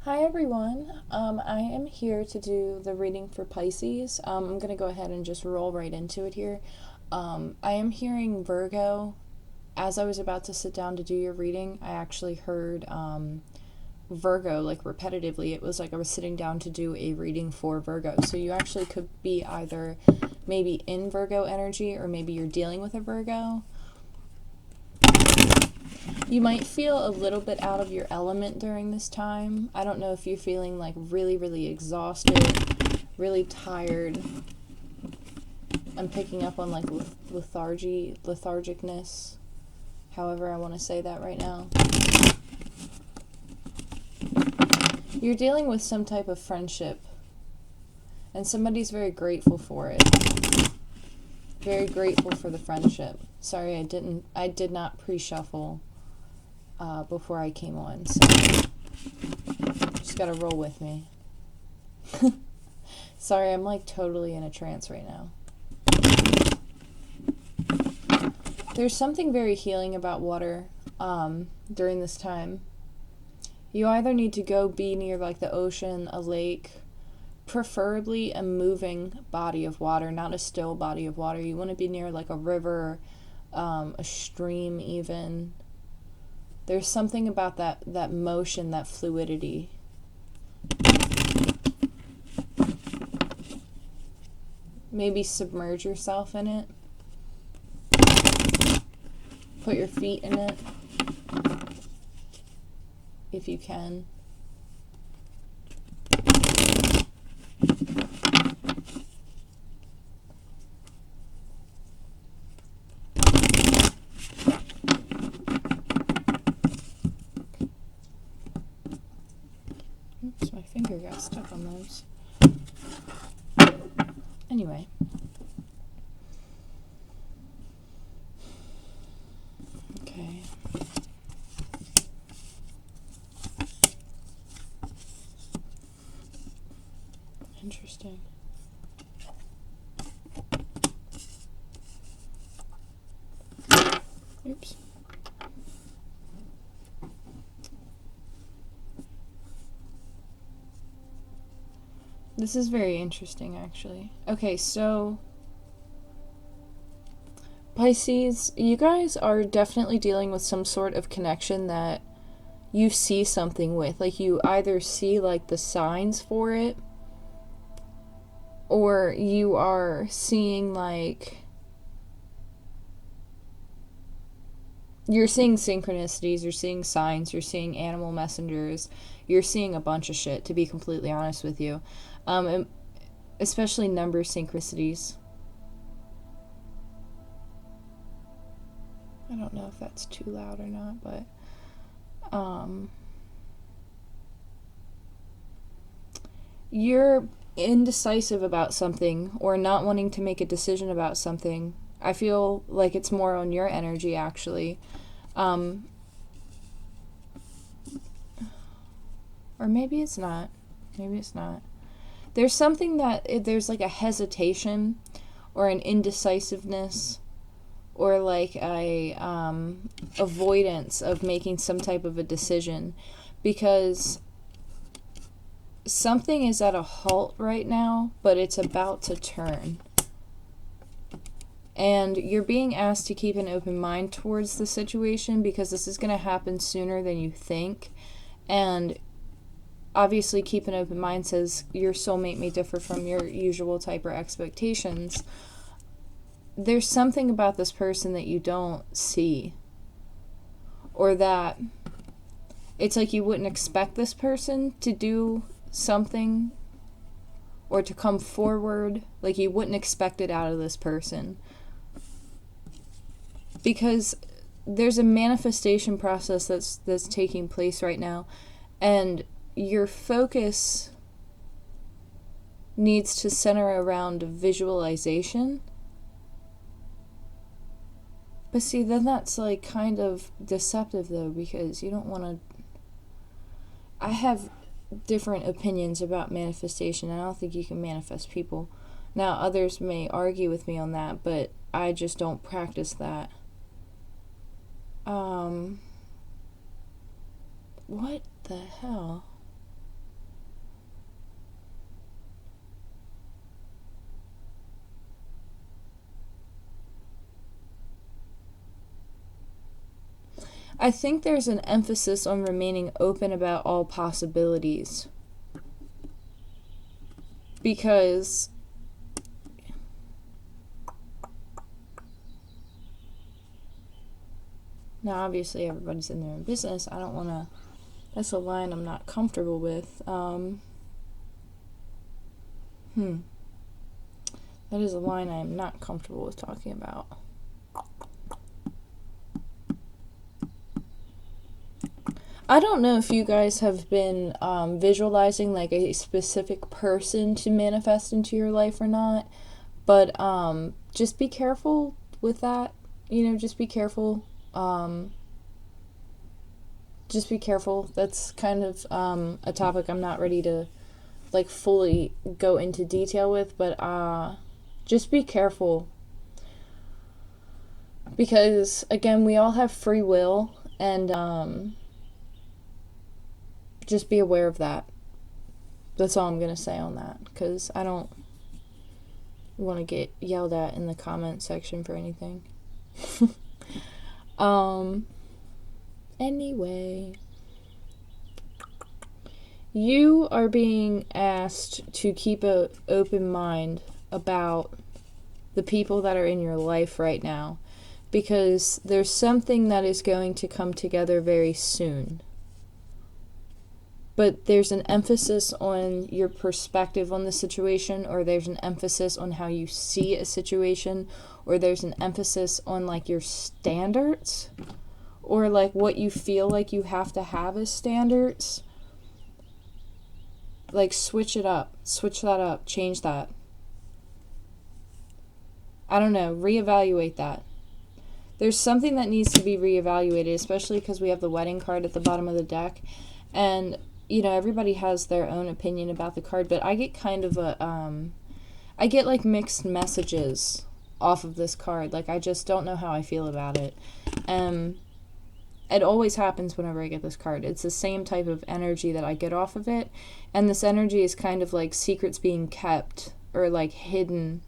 Hi everyone. I am here to do the reading for Pisces. I'm going to go ahead and just roll right into it here. I am hearing Virgo. As I was about to sit down to do your reading, I actually heard Virgo like repetitively. It was like I was sitting down to do a reading for Virgo. So you actually could be either maybe in Virgo energy or maybe you're dealing with a Virgo. You might feel a little bit out of your element during this time. I don't know if you're feeling like really, really exhausted, really tired. I'm picking up on like lethargicness, however I want to say that right now. You're dealing with some type of friendship, and somebody's very grateful for it. Very grateful for the friendship. Sorry, I did not pre-shuffle before I came on, so just gotta roll with me. Sorry, I'm like totally in a trance right now. There's something very healing about water during this time. You either need to go be near like the ocean, a lake, preferably a moving body of water, not a still body of water. You want to be near like a river, a stream even. There's something about that motion, that fluidity. Maybe submerge yourself in it. Put your feet in it, if you can. Oops, my finger got stuck on those. Anyway. Okay. Interesting. Oops. This is very interesting, actually. Okay, so Pisces, you guys are definitely dealing with some sort of connection that you see something with. Like, you either see, like, the signs for it, or you are seeing, like, you're seeing synchronicities, you're seeing signs, you're seeing animal messengers, you're seeing a bunch of shit, to be completely honest with you. Especially number synchronicities. I don't know if that's too loud or not, but you're indecisive about something or not wanting to make a decision about something. I feel like it's more on your energy, actually. Or maybe it's not. Maybe it's not. There's something that there's like a hesitation or an indecisiveness or like a avoidance of making some type of a decision because something is at a halt right now, but it's about to turn. And you're being asked to keep an open mind towards the situation because this is going to happen sooner than you think. And obviously, keep an open mind says your soulmate may differ from your usual type or expectations. There's something about this person that you don't see. Or that it's like you wouldn't expect this person to do something or to come forward. Like you wouldn't expect it out of this person. Because there's a manifestation process that's taking place right now, and your focus needs to center around visualization. But see, then that's like kind of deceptive though, because you don't want to. I have different opinions about manifestation. I don't think you can manifest people. Now, others may argue with me on that, but I just don't practice that. What the hell? I think there's an emphasis on remaining open about all possibilities. Because now obviously everybody's in their own business. I don't want to, that's a line I'm not comfortable with. That is a line I'm not comfortable with talking about. I don't know if you guys have been visualizing like a specific person to manifest into your life or not, but just be careful with that. You know, just be careful. Just be careful. That's kind of a topic I'm not ready to like fully go into detail with, but just be careful. Because again, we all have free will, and just be aware of that. That's all I'm going to say on that, because I don't want to get yelled at in the comment section for anything. Anyway, you are being asked to keep an open mind about the people that are in your life right now, because there's something that is going to come together very soon. But there's an emphasis on your perspective on the situation, or there's an emphasis on how you see a situation, or there's an emphasis on like your standards, or like what you feel like you have to have as standards. Like switch it up, switch that up, change that. I don't know, reevaluate that. There's something that needs to be reevaluated, especially because we have the wedding card at the bottom of the deck. And you know, everybody has their own opinion about the card, but I get kind of I get like mixed messages off of this card. Like, I just don't know how I feel about it. It always happens whenever I get this card. It's the same type of energy that I get off of it, and this energy is kind of like secrets being kept or like hidden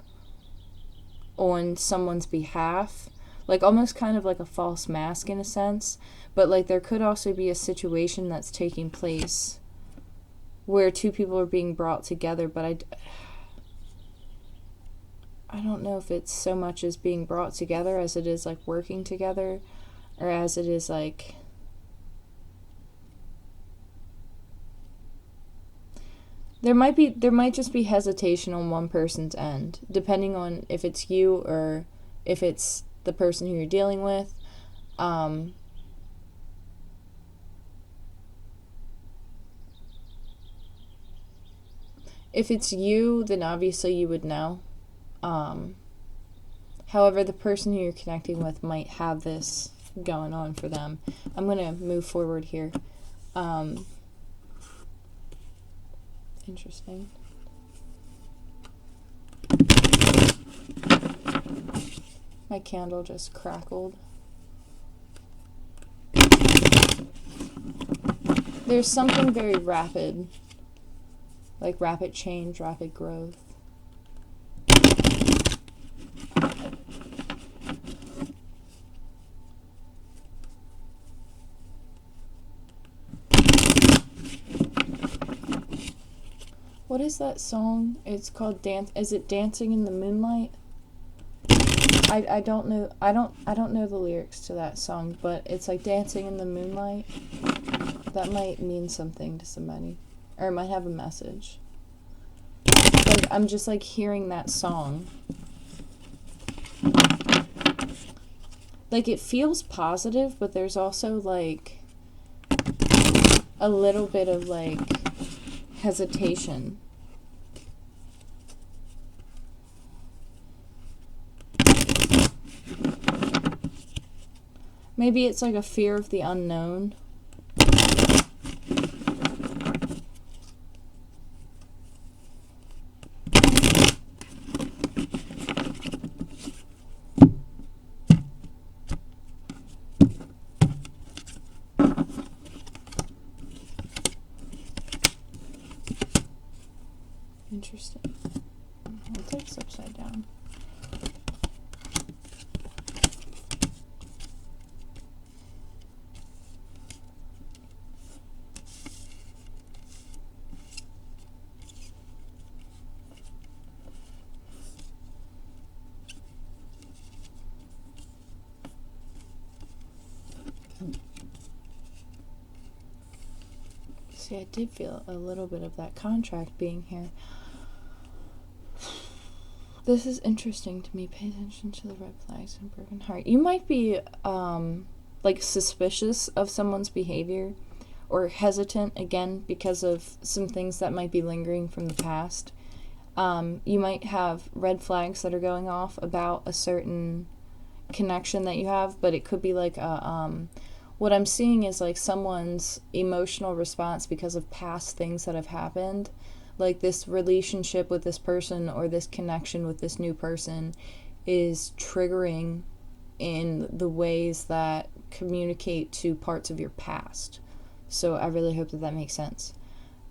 on someone's behalf. Like, almost kind of like a false mask in a sense. But, like, there could also be a situation that's taking place where two people are being brought together, but I don't know if it's so much as being brought together as it is, like, working together, or as it is, like, there might just be hesitation on one person's end, depending on if it's you or if it's the person who you're dealing with. If it's you, then obviously you would know. However, the person who you're connecting with might have this going on for them. I'm going to move forward here. Interesting. My candle just crackled. There's something very rapid. Like rapid change, rapid growth. What is that song? It's called Is it Dancing in the Moonlight? I don't know. I don't know the lyrics to that song, but it's like Dancing in the Moonlight. That might mean something to somebody. Or it might have a message. Like, I'm just like hearing that song. Like, it feels positive, but there's also like a little bit of like hesitation. Maybe it's like a fear of the unknown. Interesting. I'll take this upside down. See, I did feel a little bit of that contract being here. This is interesting to me. Pay attention to the red flags and broken heart. You might be, like, suspicious of someone's behavior or hesitant, again, because of some things that might be lingering from the past. You might have red flags that are going off about a certain connection that you have, but it could be like what I'm seeing is like someone's emotional response because of past things that have happened. Like this relationship with this person or this connection with this new person is triggering in the ways that communicate to parts of your past. So I really hope that makes sense.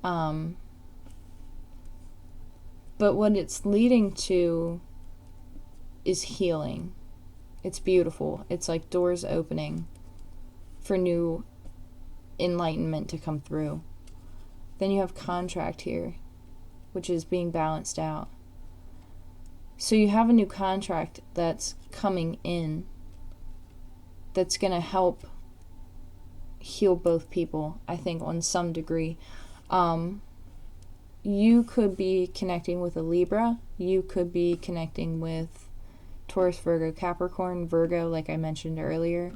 But what it's leading to is healing. It's beautiful. It's like doors opening for new enlightenment to come through. Then you have contract here, which is being balanced out. So you have a new contract that's coming in that's going to help heal both people, I think, on some degree. You could be connecting with a Libra. You could be connecting with Taurus, Virgo, Capricorn, Virgo, like I mentioned earlier.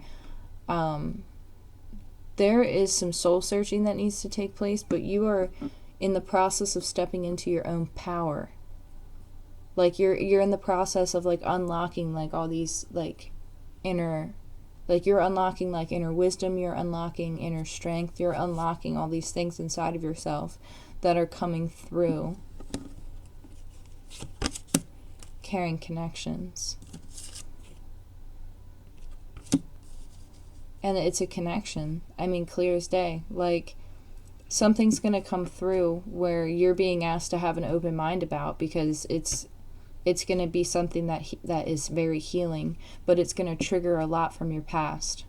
There is some soul searching that needs to take place, but you are in the process of stepping into your own power. Like you're in the process of like unlocking like all these like inner, like you're unlocking like inner wisdom, you're unlocking inner strength, you're unlocking all these things inside of yourself that are coming through caring connections. And it's a connection. I mean, clear as day. Like, something's going to come through where you're being asked to have an open mind about, because it's going to be something that is very healing, but it's going to trigger a lot from your past.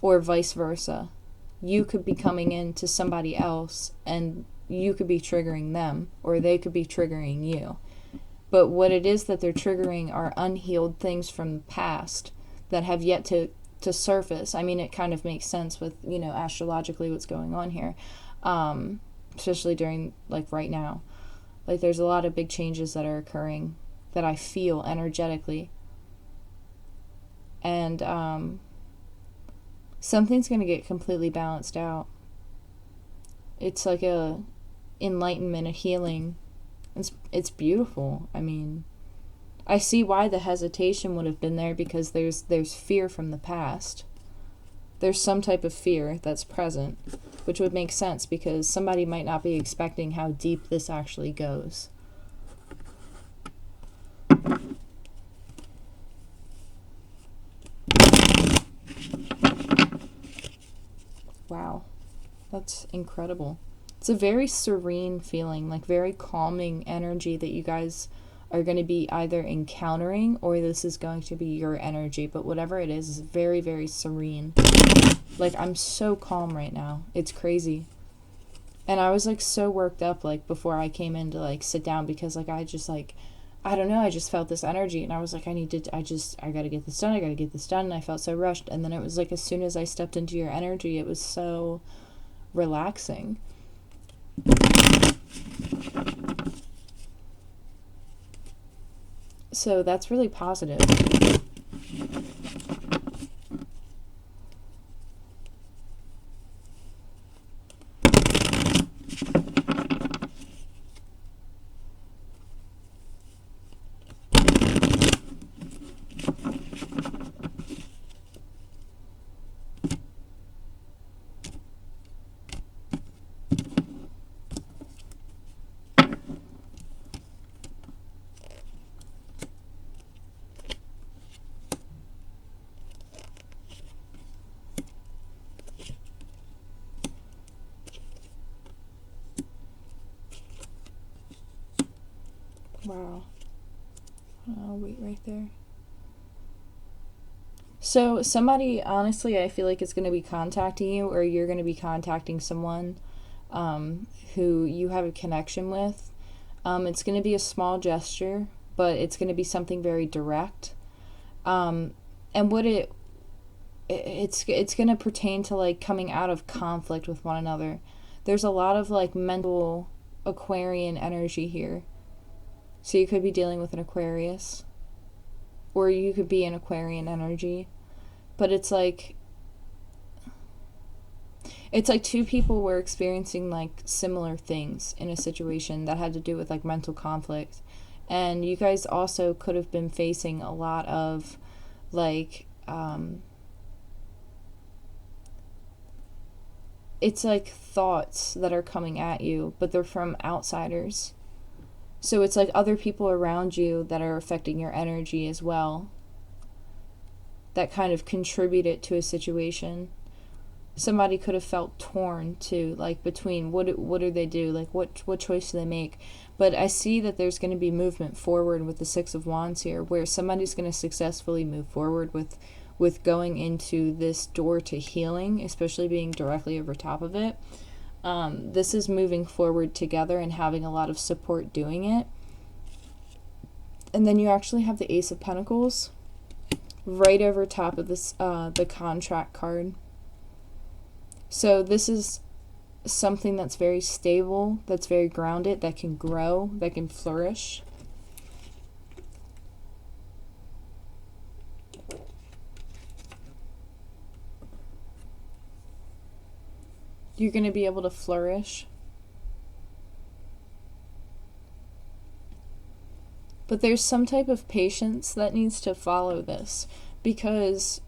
Or vice versa. You could be coming in to somebody else and you could be triggering them, or they could be triggering you. But what it is that they're triggering are unhealed things from the past that have yet to surface. I mean, it kind of makes sense with, you know, astrologically what's going on here, especially during, like, right now. Like, there's a lot of big changes that are occurring that I feel energetically. And something's going to get completely balanced out. It's like a enlightenment, a healing. It's beautiful. I mean, I see why the hesitation would have been there, because there's fear from the past. There's some type of fear that's present, which would make sense because somebody might not be expecting how deep this actually goes. Wow, that's incredible. It's a very serene feeling, like very calming energy that you guys are going to be either encountering, or this is going to be your energy, but whatever it is very, very serene. Like, I'm so calm right now. It's crazy. And I was like so worked up like before I came in to like sit down, because like I just like, I don't know, I just felt this energy and I was like, I gotta get this done, and I felt so rushed. And then it was like, as soon as I stepped into your energy, it was so relaxing. So that's really positive. Wow. I'll wait right there. So somebody, honestly, I feel like it's going to be contacting you, or you're going to be contacting someone who you have a connection with. It's going to be a small gesture, but it's going to be something very direct. And what it it's going to pertain to like coming out of conflict with one another. There's a lot of like mental Aquarian energy here. So you could be dealing with an Aquarius, or you could be an Aquarian energy. But it's like two people were experiencing like similar things in a situation that had to do with like mental conflict. And you guys also could have been facing a lot of like it's like thoughts that are coming at you, but they're from outsiders. So it's like other people around you that are affecting your energy as well, that kind of contributed to a situation. Somebody could have felt torn too, like between what do they do, like what choice do they make. But I see that there's going to be movement forward with the Six of Wands here, where somebody's going to successfully move forward with going into this door to healing, especially being directly over top of it. This is moving forward together and having a lot of support doing it. And then you actually have the Ace of Pentacles right over top of this the contract card. So this is something that's very stable, that's very grounded, that can grow, that can flourish. You're going to be able to flourish. But there's some type of patience that needs to follow this, because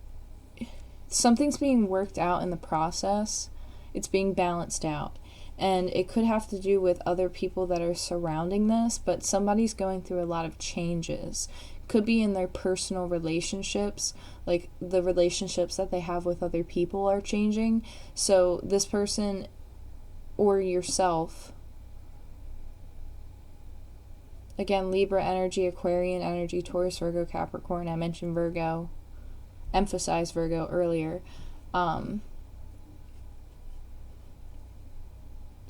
something's being worked out in the process. It's being balanced out. And it could have to do with other people that are surrounding this, but somebody's going through a lot of changes. Could be in their personal relationships, like the relationships that they have with other people are changing. So this person or yourself, again, Libra energy, Aquarian energy, Taurus, Virgo, Capricorn. I mentioned Virgo, emphasized Virgo earlier. I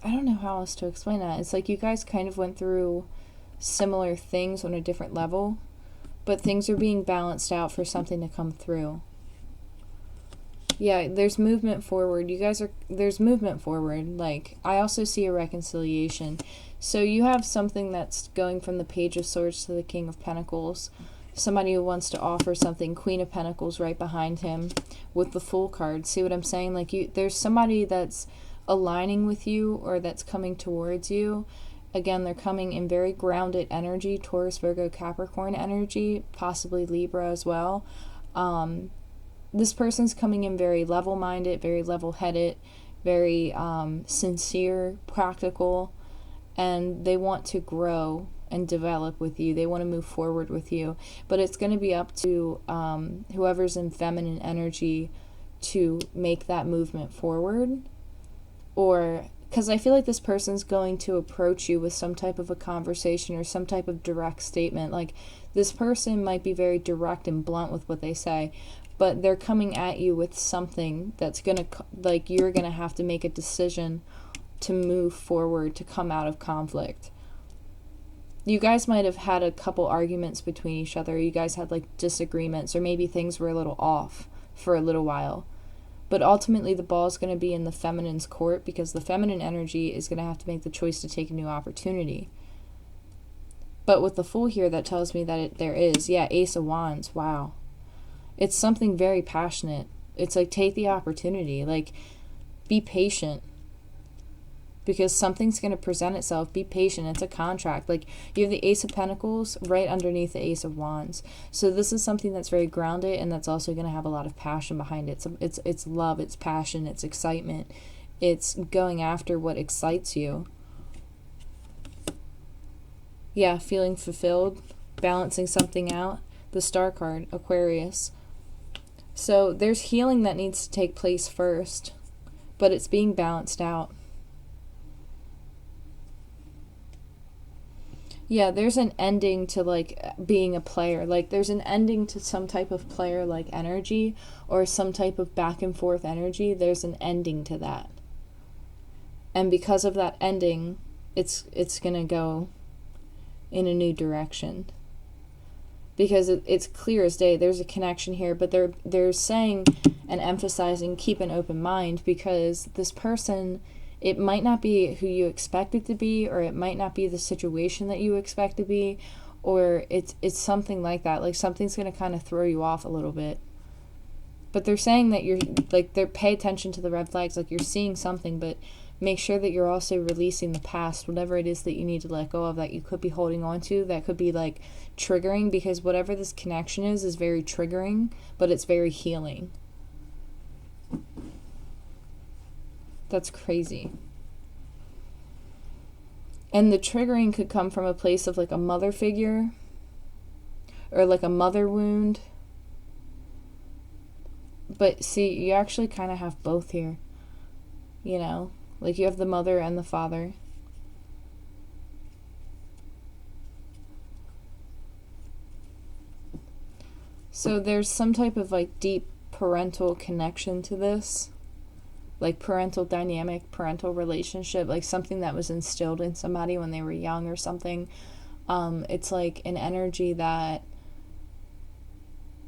don't know how else to explain that. It's like you guys kind of went through similar things on a different level, but things are being balanced out for something to come through. Yeah, there's movement forward. There's movement forward. Like, I also see a reconciliation. So you have something that's going from the Page of Swords to the King of Pentacles. Somebody who wants to offer something. Queen of Pentacles right behind him with the Fool card. See what I'm saying? Like, there's somebody that's aligning with you or that's coming towards you. Again, they're coming in very grounded energy. Taurus, Virgo, Capricorn energy. Possibly Libra as well. This person's coming in very level-minded, very level-headed, very sincere, practical, and they want to grow and develop with you. They want to move forward with you. But it's going to be up to whoever's in feminine energy to make that movement forward. Or, because I feel like this person's going to approach you with some type of a conversation or some type of direct statement. Like, this person might be very direct and blunt with what they say, but they're coming at you with something that's going to, like, you're going to have to make a decision to move forward, to come out of conflict. You guys might have had a couple arguments between each other. You guys had, like, disagreements, or maybe things were a little off for a little while. But ultimately, the ball is going to be in the feminine's court, because the feminine energy is going to have to make the choice to take a new opportunity. But with the Fool here, that tells me that there is. Yeah, Ace of Wands. Wow. It's something very passionate. It's like, take the opportunity. Like, be patient, because something's going to present itself. Be patient. It's a contract. Like, you have the Ace of Pentacles right underneath the Ace of Wands. So this is something that's very grounded, and that's also going to have a lot of passion behind it. So it's love, it's passion, it's excitement. It's going after what excites you. Yeah, feeling fulfilled, balancing something out. The Star card, Aquarius. So there's healing that needs to take place first, but it's being balanced out. Yeah, there's an ending to, like, being a player. Like, there's an ending to some type of player-like energy, or some type of back and forth energy. There's an ending to that. And because of that ending, it's going to go in a new direction. because it's clear as day. There's a connection here, but they're saying and emphasizing keep an open mind, because this person, it might not be who you expect it to be, or it might not be the situation that you expect to be, or it's something like that. Like something's going to kind of throw you off a little bit. But they're saying that you're like, they're pay attention to the red flags, like you're seeing something, but make sure that you're also releasing the past, whatever it is that you need to let go of, that you could be holding on to, that could be like triggering, because whatever this connection is very triggering, but it's very healing. That's crazy. And the triggering could come from a place of like a mother figure, or like a mother wound. But see, you actually kind of have both here, you know? Like you have the mother and the father. So there's some type of like deep parental connection to this. Like parental dynamic, parental relationship, like something that was instilled in somebody when they were young or something. It's like an energy that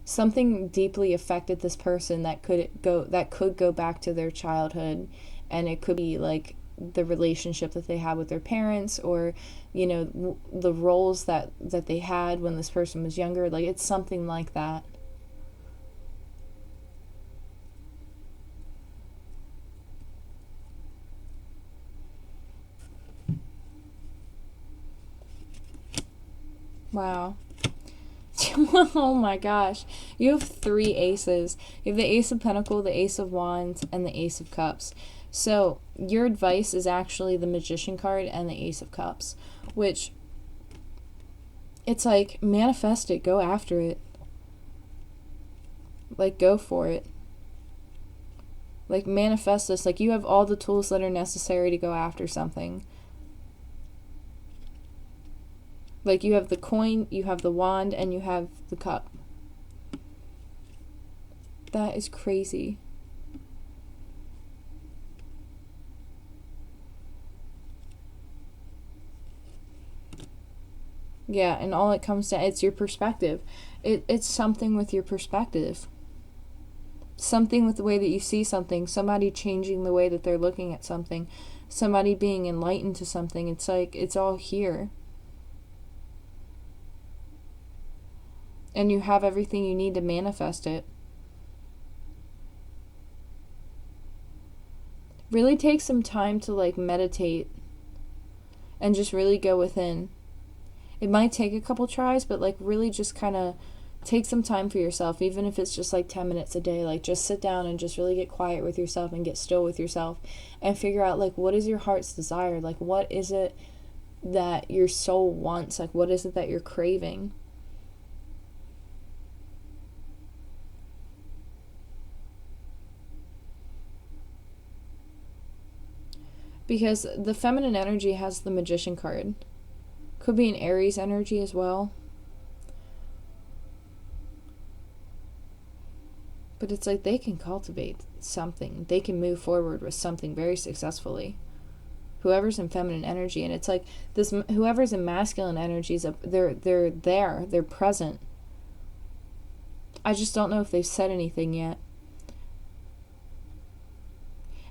something deeply affected this person that could go back to their childhood, and it could be like the relationship that they had with their parents, or you know, the roles that they had when this person was younger. Like it's something like that. Wow. Oh my gosh. You have 3 aces. You have the Ace of Pentacles, the Ace of Wands, and the Ace of Cups. So your advice is actually the Magician card and the Ace of Cups, which it's like, manifest it, go after it. Like, go for it. Like, manifest this. Like, you have all the tools that are necessary to go after something. Like, you have the coin, you have the wand, and you have the cup. That is crazy. Yeah, and all it comes to, it's your perspective. It's something with your perspective. Something with the way that you see something. Somebody changing the way that they're looking at something. Somebody being enlightened to something. It's like, it's all here. And you have everything you need to manifest it. Really take some time to like meditate and just really go within. It might take a couple tries, but like really just kind of take some time for yourself, even if it's just like 10 minutes a day. Like just sit down and just really get quiet with yourself and get still with yourself and figure out like, what is your heart's desire? Like, what is it that your soul wants? Like, what is it that you're craving? Because the feminine energy has the Magician card. Could be an Aries energy as well. But it's like they can cultivate something. They can move forward with something very successfully. Whoever's in feminine energy. And it's like this, whoever's in masculine energies, they're there. They're present. I just don't know if they've said anything yet.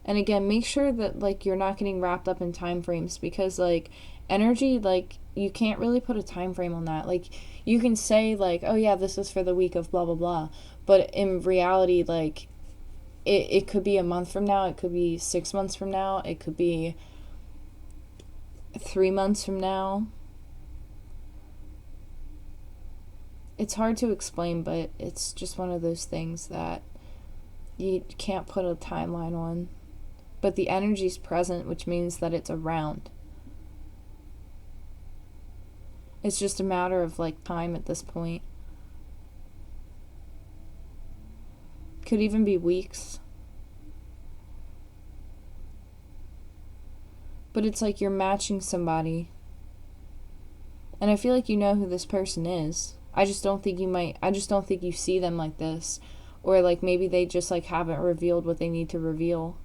And again, make sure that like you're not getting wrapped up in time frames, because like energy, like you can't really put a time frame on that. Like you can say like, oh yeah, this is for the week of blah blah blah, but in reality, like it could be a month from now, it could be 6 months from now, it could be 3 months from now. It's hard to explain, but it's just one of those things that you can't put a timeline on. But the energy's present, which means that it's around. It's just a matter of like time at this point. Could even be weeks. But it's like you're matching somebody. And I feel like you know who this person is. I just don't think you see them like this. Or like maybe they just like haven't revealed what they need to reveal.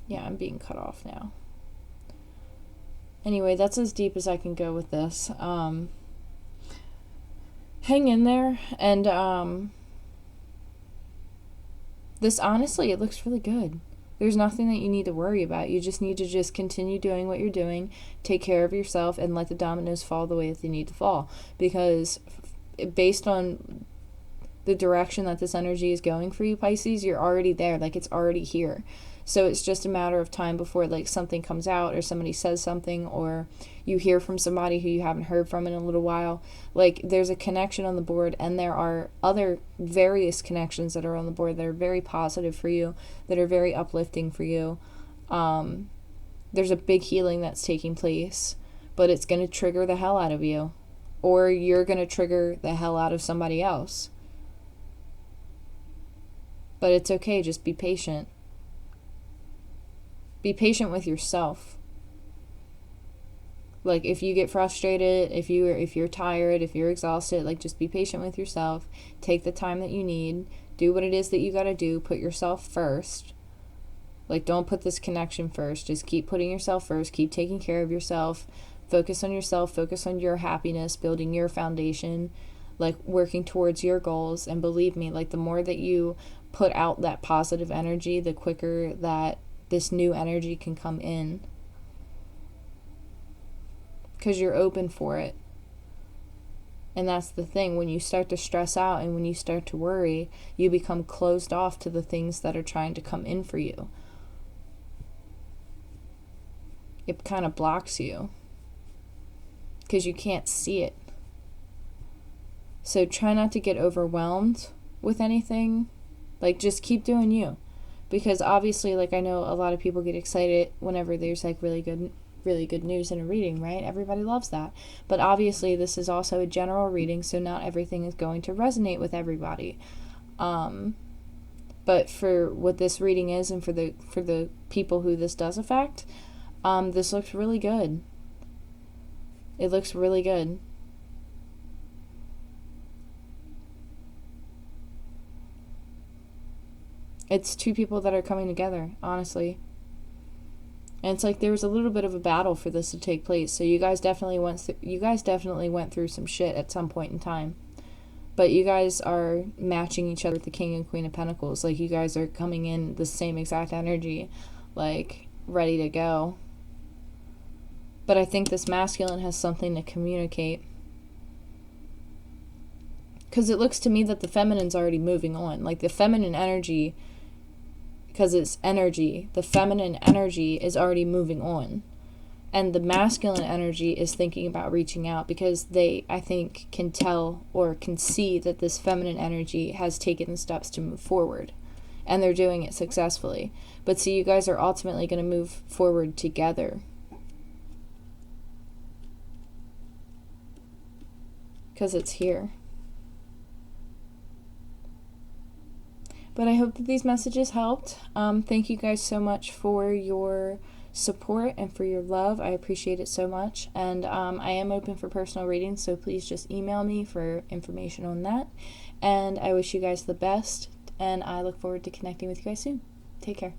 Yeah, I'm being cut off now. Anyway, that's as deep as I can go with this. Hang in there, and this, honestly, it looks really good. There's nothing that you need to worry about. You just need to just continue doing what you're doing, take care of yourself, and let the dominoes fall the way that they need to fall. Because based on the direction that this energy is going for you, Pisces, you're already there. Like, it's already here. So it's just a matter of time before, like, something comes out or somebody says something, or you hear from somebody who you haven't heard from in a little while. Like, there's a connection on the board, and there are other various connections that are on the board that are very positive for you, that are very uplifting for you. There's a big healing that's taking place, but it's going to trigger the hell out of you, or you're going to trigger the hell out of somebody else. But it's okay, just be patient. Be patient with yourself. Like, if you get frustrated, if you're tired, if you're exhausted, like, just be patient with yourself. Take the time that you need. Do what it is that you got to do. Put yourself first. Like, don't put this connection first. Just keep putting yourself first. Keep taking care of yourself. Focus on yourself. Focus on your happiness, building your foundation, like, working towards your goals. And believe me, like, the more that you put out that positive energy, the quicker that this new energy can come in, because you're open for it. And that's the thing, when you start to stress out and when you start to worry, you become closed off to the things that are trying to come in for you. It kind of blocks you because you can't see it. So try not to get overwhelmed with anything. Like, just keep doing you. Because obviously, like, I know a lot of people get excited whenever there's, like, really good news in a reading, right? Everybody loves that. But obviously, this is also a general reading, so not everything is going to resonate with everybody. But for what this reading is, and for the people who this does affect, this looks really good. It looks really good. It's two people that are coming together, honestly. And it's like there was a little bit of a battle for this to take place. So you guys definitely went through some shit at some point in time. But you guys are matching each other with the King and Queen of Pentacles. Like, you guys are coming in the same exact energy, like, ready to go. But I think this masculine has something to communicate. Because it looks to me that the feminine's already moving on. Like, the feminine energy, because it's energy, the feminine energy is already moving on. And the masculine energy is thinking about reaching out, because they, I think, can tell or can see that this feminine energy has taken the steps to move forward. And they're doing it successfully. But see, you guys are ultimately going to move forward together. Because it's here. But I hope that these messages helped. Thank you guys so much for your support and for your love. I appreciate it so much. And I am open for personal readings, so please just email me for information on that. And I wish you guys the best, and I look forward to connecting with you guys soon. Take care.